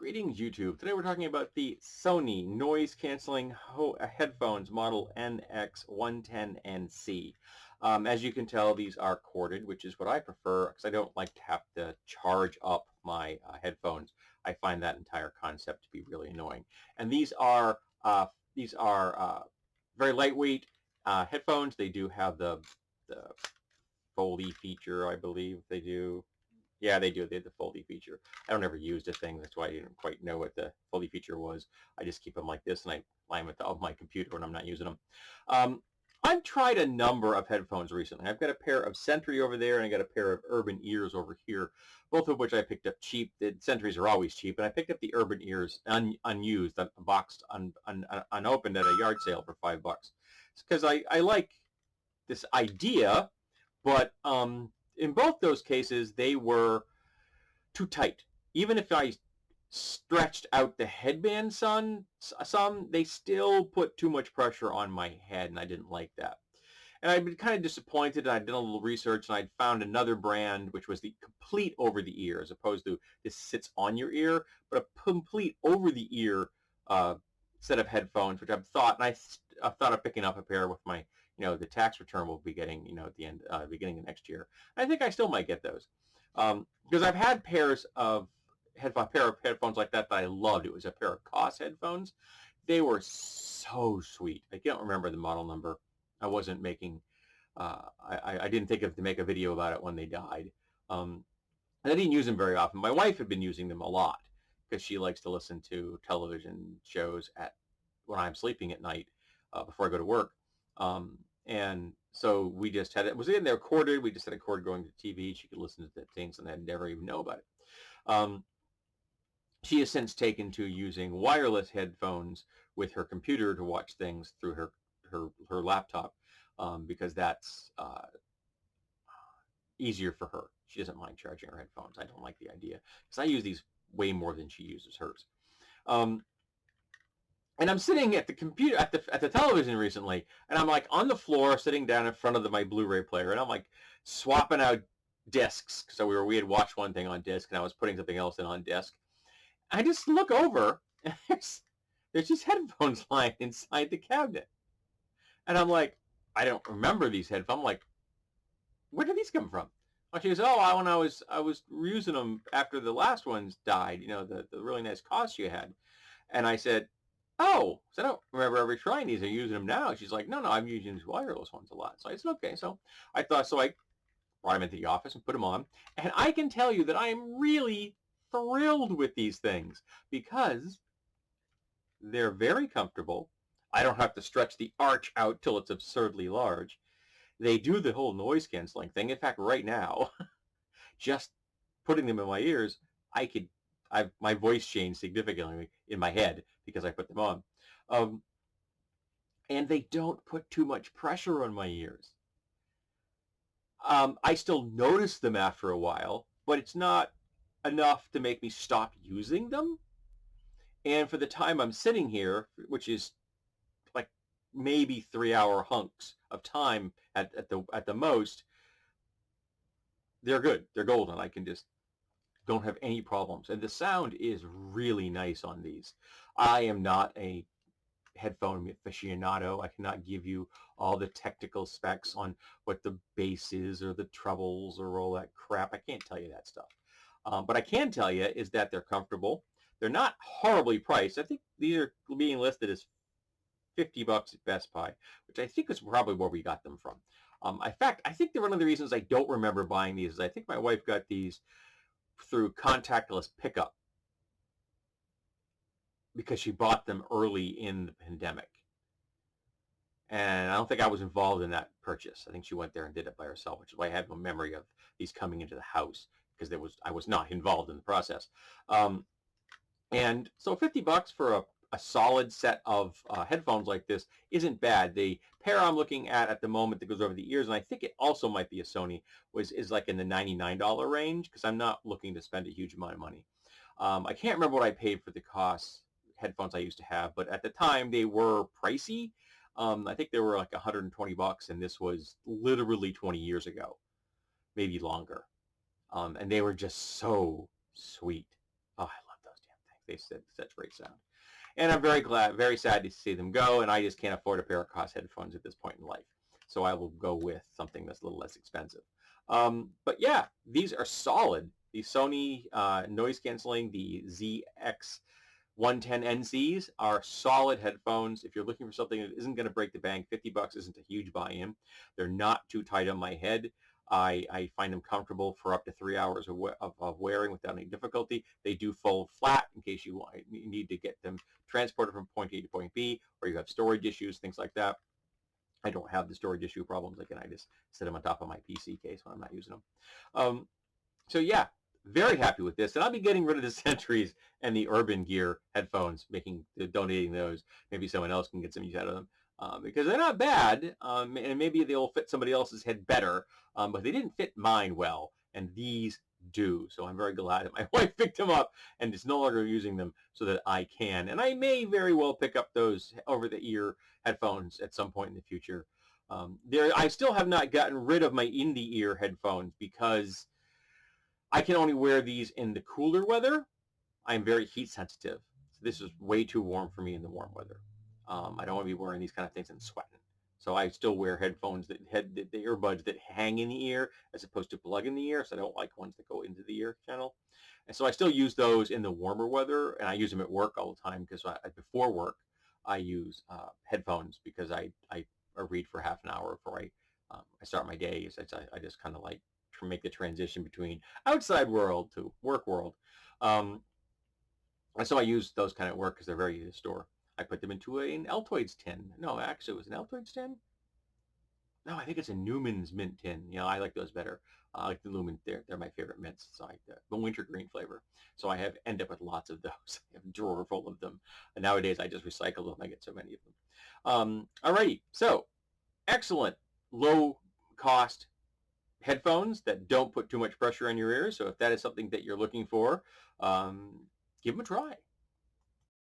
Greetings, YouTube. Today we're talking about the Sony noise-canceling headphones model NX110NC. As you can tell, these are corded, which is what I prefer because I don't like to have to charge up my headphones. I find that entire concept to be really annoying. And these are very lightweight headphones. They do have the foldy feature, I believe they do. Yeah, they do. They have the foldy feature. I don't ever use the thing. That's why I didn't quite know what the foldy feature was. I just keep them like this, and I lie them on my computer when I'm not using them. I've tried a number of headphones recently. I've got a pair of Sentry over there, and I got a pair of Urban Ears over here, both of which I picked up cheap. The Sentries are always cheap, and I picked up the Urban Ears unused, unboxed, unopened at a yard sale for $5. It's because I like this idea, but in both those cases, they were too tight. Even if I stretched out the headband some, they still put too much pressure on my head, and I didn't like that. And I'd been kind of disappointed, and I'd done a little research, and I'd found another brand, which was the complete over-the-ear, as opposed to this sits on your ear, but a complete over-the-ear set of headphones, which I've thought of picking up a pair with my, the tax return we'll be getting, at the end, beginning of next year. I think I still might get those because I've had pairs of headphones like that I loved. It was a pair of Koss headphones. They were so sweet. I can't remember the model number. I wasn't making. I didn't think of to make a video about it when they died. And I didn't use them very often. My wife had been using them a lot because she likes to listen to television shows when I'm sleeping at night before I go to work. And so we just had it. Was in there corded. We just had a cord going to the TV. She could listen to the things, and I'd never even know about it. She has since taken to using wireless headphones with her computer to watch things through her laptop because that's easier for her. She doesn't mind charging her headphones. I don't like the idea because I use these way more than she uses hers. And I'm sitting at the computer, at the television recently, and I'm like on the floor, sitting down in front of my Blu-ray player, and I'm like swapping out discs. So we had watched one thing on disc, and I was putting something else in on disc. I just look over, and there's just headphones lying inside the cabinet, and I'm like, I don't remember these headphones. I'm like, where did these come from? She goes, oh, when I was using them after the last ones died, the really nice Koss you had, and I said, oh, so I don't remember ever trying these. Are you using them now? She's like, no, I'm using these wireless ones a lot. So I said, okay. So I brought them into the office and put them on. And I can tell you that I am really thrilled with these things because they're very comfortable. I don't have to stretch the arch out till it's absurdly large. They do the whole noise canceling thing. In fact, right now, just putting them in my ears, my voice changed significantly in my head because I put them on. And they don't put too much pressure on my ears. I still notice them after a while, but it's not enough to make me stop using them. And for the time I'm sitting here, which is like maybe 3-hour hunks of time at the most, they're good. They're golden. I can just don't have any problems. And the sound is really nice on these. I am not a headphone aficionado. I cannot give you all the technical specs on what the bass is or the trebles or all that crap. I can't tell you that stuff. But I can tell you is that they're comfortable. They're not horribly priced. I think these are being listed as $50 at Best Buy, which I think is probably where we got them from. In fact, I think one of the reasons I don't remember buying these is I think my wife got these through contactless pickup because she bought them early in the pandemic. And I don't think I was involved in that purchase. I think she went there and did it by herself, which is why I have no memory of these coming into the house because I was not involved in the process. And so $50 for a solid set of headphones like this isn't bad. The pair I'm looking at the moment that goes over the ears, and I think it also might be a Sony, is like in the $99 range because I'm not looking to spend a huge amount of money. I can't remember what I paid for the Koss headphones I used to have, but at the time they were pricey. I think they were like $120, and this was literally 20 years ago, maybe longer. And they were just so sweet. Oh, I love those damn things. they said such great sound. And I'm very sad to see them go, and I just can't afford a pair of cost headphones at this point in life. So I will go with something that's a little less expensive. But yeah, these are solid. The Sony noise canceling, the ZX110NCs are solid headphones. If you're looking for something that isn't going to break the bank, $50 isn't a huge buy-in. They're not too tight on my head. I find them comfortable for up to 3 hours of wearing without any difficulty. They do fold flat in case you need to get them transported from point A to point B, or you have storage issues, things like that. I don't have the storage issue problems. Again, I just set them on top of my PC case when I'm not using them. So yeah, very happy with this. And I'll be getting rid of the Sentries and the Urban Gear headphones, donating those. Maybe someone else can get some use out of them. Because they're not bad, and maybe they'll fit somebody else's head better, but they didn't fit mine well, and these do. So I'm very glad that my wife picked them up and is no longer using them so that I can. And I may very well pick up those over-the-ear headphones at some point in the future. I still have not gotten rid of my in-the-ear headphones because I can only wear these in the cooler weather. I'm very heat sensitive. So this is way too warm for me in the warm weather. I don't want to be wearing these kind of things and sweating. So I still wear headphones the earbuds that hang in the ear as opposed to plug in the ear. So I don't like ones that go into the ear channel. And so I still use those in the warmer weather, and I use them at work all the time because before work I use headphones because I read for half an hour before I start my day. So I just kind of like to make the transition between outside world to work world. And so I use those kind of work because they're very easy to store. I put them into an Altoids tin. No, actually, it was an Altoids tin? No, I think it's a Newman's mint tin. You know, I like those better. I like the Lumen. They're my favorite mints. So I like the wintergreen flavor. So I end up with lots of those. I have a drawer full of them. And nowadays, I just recycle them. I get so many of them. Alrighty. So, excellent low-cost headphones that don't put too much pressure on your ears. So if that is something that you're looking for, give them a try.